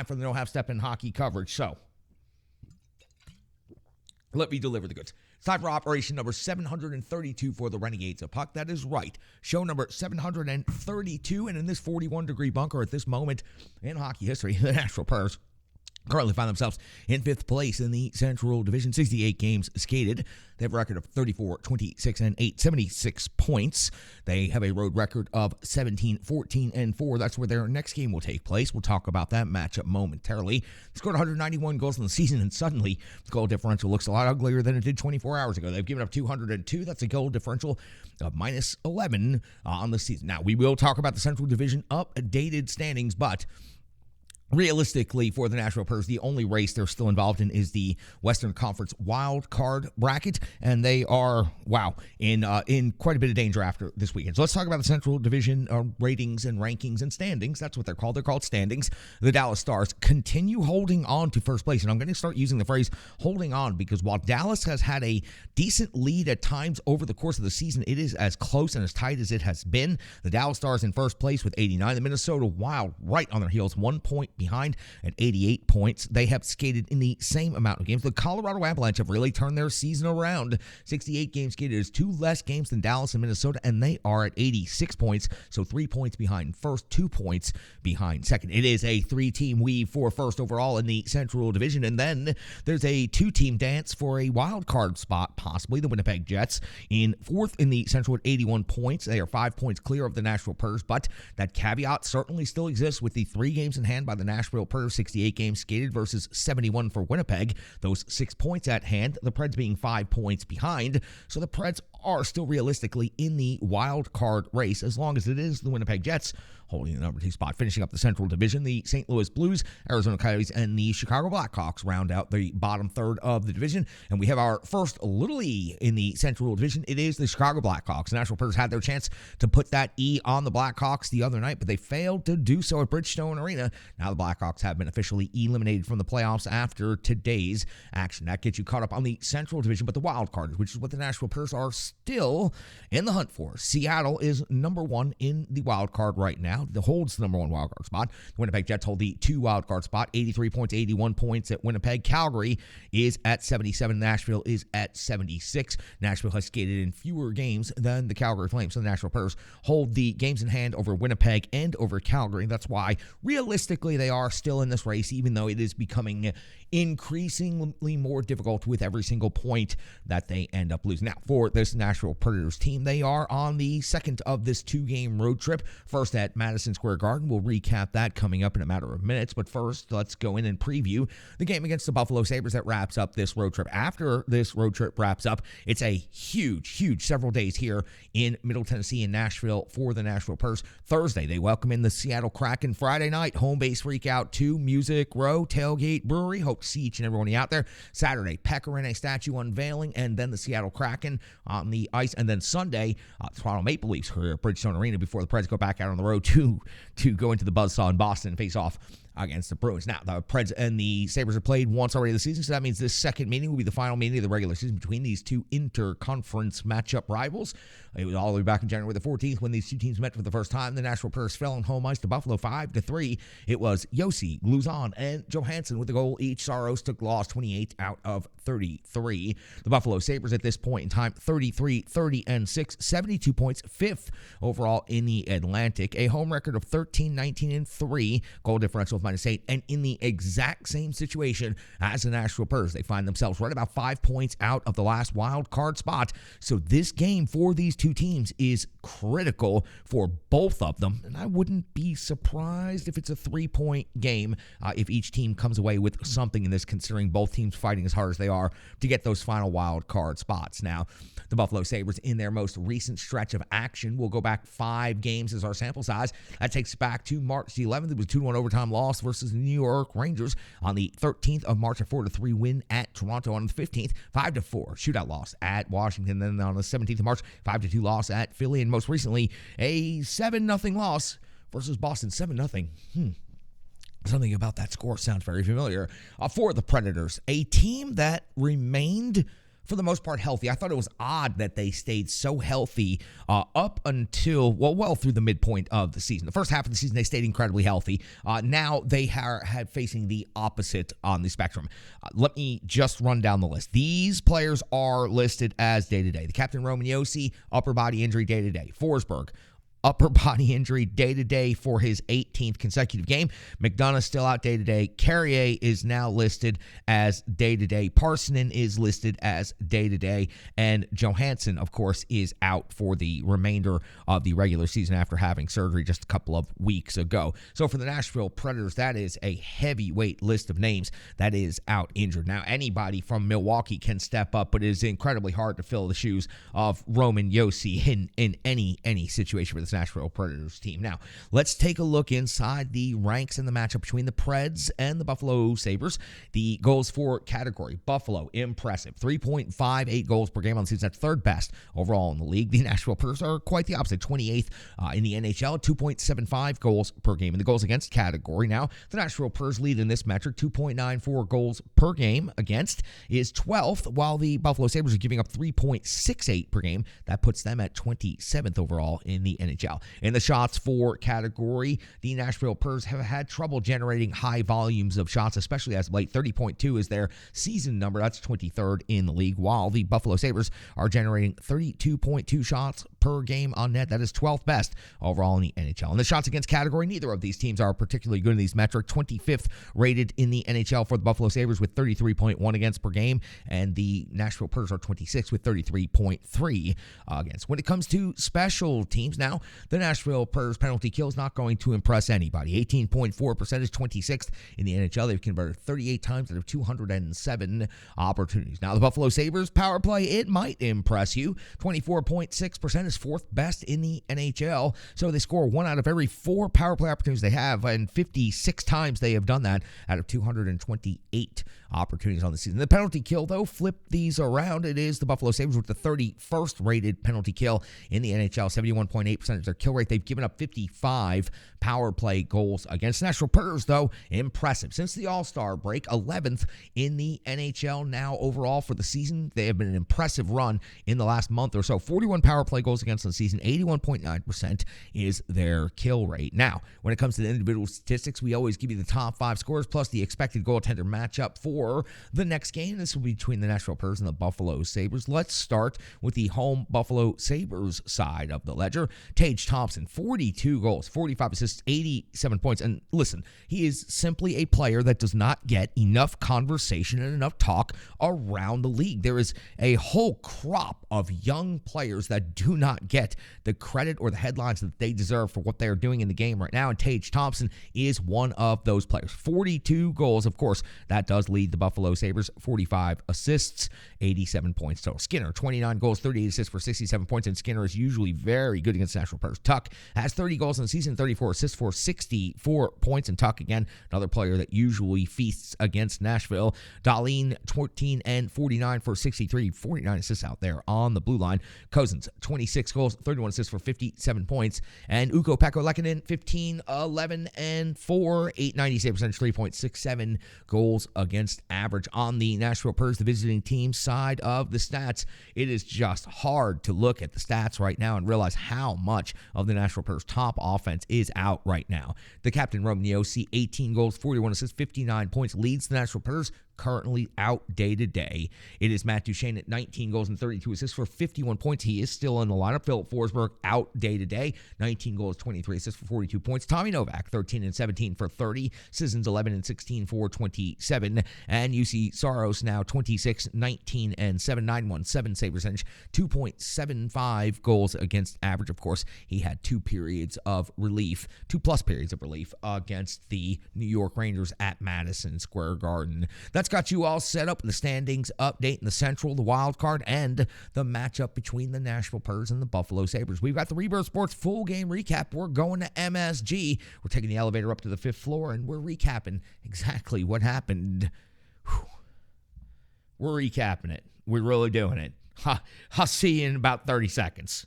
For the No Half Step in Hockey coverage. So, let me deliver the goods. It's time for operation number 732 for the Renegades of Puck. That is right. Show number 732. And in this 41-degree bunker at this moment in hockey history, the Nashville Predators currently find themselves in 5th place in the Central Division. 68 games skated. They have a record of 34, 26, and 8, 76 points. They have a road record of 17, 14, and 4. That's where their next game will take place. We'll talk about that matchup momentarily. They scored 191 goals in the season, and suddenly the goal differential looks a lot uglier than it did 24 hours ago. They've given up 202. That's a goal differential of minus 11 on the season. Now, we will talk about the Central Division updated standings, but realistically, for the Nashville Predators, the only race they're still involved in is the Western Conference wild card bracket, and they are, in quite a bit of danger after this weekend. So let's talk about the Central Division ratings and rankings and standings. That's what they're called. They're called standings. The Dallas Stars continue holding on to first place, and I'm going to start using the phrase holding on because while Dallas has had a decent lead at times over the course of the season, it is as close and as tight as it has been. The Dallas Stars in first place with 89. The Minnesota Wild right on their heels, 1 point behind at 88 points. They have skated in the same amount of games. The Colorado Avalanche have really turned their season around. 68 games skated is 2 less games than Dallas and Minnesota, and they are at 86 points, so 3 points behind first, 2 points behind second. It is a 3-team weave for first overall in the Central Division, and then there's a 2-team dance for a wild card spot, possibly the Winnipeg Jets in fourth in the Central at 81 points. They are 5 points clear of the Nashville Predators, but that caveat certainly still exists with the 3 games in hand by the Nashville Predators, 68 games skated versus 71 for Winnipeg. Those 6 points at hand, the Preds being 5 points behind. So the Preds are still realistically in the wild card race as long as it is the Winnipeg Jets holding the number 2 spot. Finishing up the Central Division, the St. Louis Blues, Arizona Coyotes, and the Chicago Blackhawks round out the bottom third of the division. And we have our first little E in the Central Division. It is the Chicago Blackhawks. The Nashville Predators had their chance to put that E on the Blackhawks the other night, but they failed to do so at Bridgestone Arena. Now the Blackhawks have been officially eliminated from the playoffs after today's action. That gets you caught up on the Central Division, but the wild card, which is what the Nashville Predators are still in the hunt for. Seattle is number 1 in the wild card right now. It holds the number 1 wild card spot. The Winnipeg Jets hold the 2 wild card spot, 83 points, 81 points at Winnipeg. Calgary is at 77. Nashville is at 76. Nashville has skated in fewer games than the Calgary Flames, so the Nashville Predators hold the games in hand over Winnipeg and over Calgary. That's why, realistically, they are still in this race, even though it is becoming increasingly more difficult with every single point that they end up losing. Now, for this Nashville Predators team, they are on the second of this 2-game road trip. First at Madison Square Garden. We'll recap that coming up in a matter of minutes. But first, let's go in and preview the game against the Buffalo Sabres that wraps up this road trip. After this road trip wraps up, it's a huge several days here in Middle Tennessee and Nashville for the Nashville Predators. Thursday, they welcome in the Seattle Kraken. Friday night, home base freak out to Music Row Tailgate Brewery. Hope to see each and every one of you out there. Saturday, Pecorine statue unveiling, and then the Seattle Kraken on the ice. And then Sunday, Toronto Maple Leafs here at Bridgestone Arena before the Preds go back out on the road to go into the buzzsaw in Boston and face off against the Bruins. Now, the Preds and the Sabres have played once already this season, so that means this second meeting will be the final meeting of the regular season between these two inter-conference matchup rivals. It was all the way back in January the 14th when these two teams met for the first time. The Nashville Predators fell on home ice to Buffalo 5-3. It was Yossi, Luzon, and Johansson with a goal each. Saros took loss 28 out of 33. The Buffalo Sabres at this point in time, 33, 30, and 6, 72 points, 5th overall in the Atlantic. A home record of 13, 19, and 3. Goal differential of -8. And in the exact same situation as the Nashville Predators, they find themselves right about 5 points out of the last wild card spot. So this game for these two teams is critical for both of them. And I wouldn't be surprised if it's a 3-point game if each team comes away with something in this, considering both teams fighting as hard as they are to get those final wild card spots. Now, the Buffalo Sabres in their most recent stretch of action, will go back 5 games as our sample size. That takes us back to March the 11th. It was a 2-1 overtime loss versus the New York Rangers. On the 13th of March, a 4-3 win at Toronto. On the 15th, 5-4 shootout loss at Washington. Then on the 17th of March, 5-2 loss at Philly. And most recently, a 7-0 loss versus Boston. 7-0. Something about that score sounds very familiar. For the Predators, a team that remained for the most part, healthy. I thought it was odd that they stayed so healthy up until, well through the midpoint of the season. The first half of the season, they stayed incredibly healthy. Now they are facing the opposite on the spectrum. Let me just run down the list. These players are listed as day-to-day. The captain, Roman Josi, upper body injury day-to-day. Forsberg, upper body injury day-to-day for his 18th consecutive game. McDonough still out day-to-day. Carrier is now listed as day-to-day. Parsonen is listed as day-to-day. And Johansson, of course, is out for the remainder of the regular season after having surgery just a couple of weeks ago. So for the Nashville Predators, that is a heavyweight list of names that is out injured. Now, anybody from Milwaukee can step up, but it is incredibly hard to fill the shoes of Roman Josi in any situation for this Nashville Predators team. Now, let's take a look inside the ranks in the matchup between the Preds and the Buffalo Sabres. The goals for category, Buffalo, impressive. 3.58 goals per game on the season. That's third best overall in the league. The Nashville Predators are quite the opposite, 28th in the NHL, 2.75 goals per game in the goals against category. Now, the Nashville Predators lead in this metric, 2.94 goals per game against is 12th, while the Buffalo Sabres are giving up 3.68 per game. That puts them at 27th overall in the NHL. In the shots for category, the Nashville Predators have had trouble generating high volumes of shots, especially as of late. 30.2 is their season number. That's 23rd in the league, while the Buffalo Sabres are generating 32.2 shots per game on net. That is 12th best overall in the NHL. In the shots against category, neither of these teams are particularly good in these metrics. 25th rated in the NHL for the Buffalo Sabres with 33.1 against per game, and the Nashville Predators are 26th with 33.3 against. When it comes to special teams now, the Nashville Predators penalty kill is not going to impress anybody. 18.4% is 26th in the NHL. They've converted 38 times out of 207 opportunities. Now, the Buffalo Sabres power play, it might impress you. 24.6% is fourth best in the NHL. So they score 1 out of every 4 power play opportunities they have, and 56 times they have done that out of 228 opportunities on the season. The penalty kill, though, flip these around. It is the Buffalo Sabres with the 31st rated penalty kill in the NHL. 71.8% is their kill rate. They've given up 55 power play goals against. Nashville Predators, though, impressive. Since the All-Star break, 11th in the NHL now overall for the season. They have been an impressive run in the last month or so. 41 power play goals against in the season. 81.9% is their kill rate. Now, when it comes to the individual statistics, we always give you the top 5 scores plus the expected goaltender matchup for the next game. This will be between the Nashville Predators and the Buffalo Sabres. Let's start with the home Buffalo Sabres side of the ledger. Tage Thompson, 42 goals, 45 assists, 87 points. And listen, he is simply a player that does not get enough conversation and enough talk around the league. There is a whole crop of young players that do not get the credit or the headlines that they deserve for what they are doing in the game right now. And Tage Thompson is one of those players. 42 goals, of course, that does lead the Buffalo Sabres. 45 assists, 87 points total. Skinner, 29 goals, 38 assists for 67 points. And Skinner is usually very good against Nashville Predators. Tuck has 30 goals in the season, 34 assists for 64 points. And Tuck, again, another player that usually feasts against Nashville. Dahlin, 14 and 49 for 63, 49 assists out there on the blue line. Cousins, 26 goals, 31 assists for 57 points. And Ukko-Pekka Lehkonen, 15, 11, and 4, 890 save percentage, 3.67 goals against average. On the Nashville Predators, the visiting team side of the stats, it is just hard to look at the stats right now and realize how much of the Nashville Predators' top offense is out right now. The captain, Roman Josi, 18 goals, 41 assists, 59 points, leads the Nashville Predators, currently out day-to-day. It is Matt Duchene at 19 goals and 32 assists for 51 points. He is still in the lineup. Philip Forsberg out day-to-day. 19 goals, 23 assists for 42 points. Tommy Novak, 13 and 17 for 30. Sissons, 11 and 16 for 27. And UC Saros now 26, 19 and 7, 917 save percentage, 2.75 goals against average. Of course, he had 2 periods of relief, 2+ periods of relief against the New York Rangers at Madison Square Garden. That's got you all set up in the standings update in the Central, the wild card, and the matchup between the Nashville Predators and the Buffalo Sabres. We've got the Rebirth Sports full game recap. We're going to MSG. We're taking the elevator up to the 5th floor, and we're recapping exactly what happened. Whew. We're recapping it. We're really doing it. I'll see you in about 30 seconds.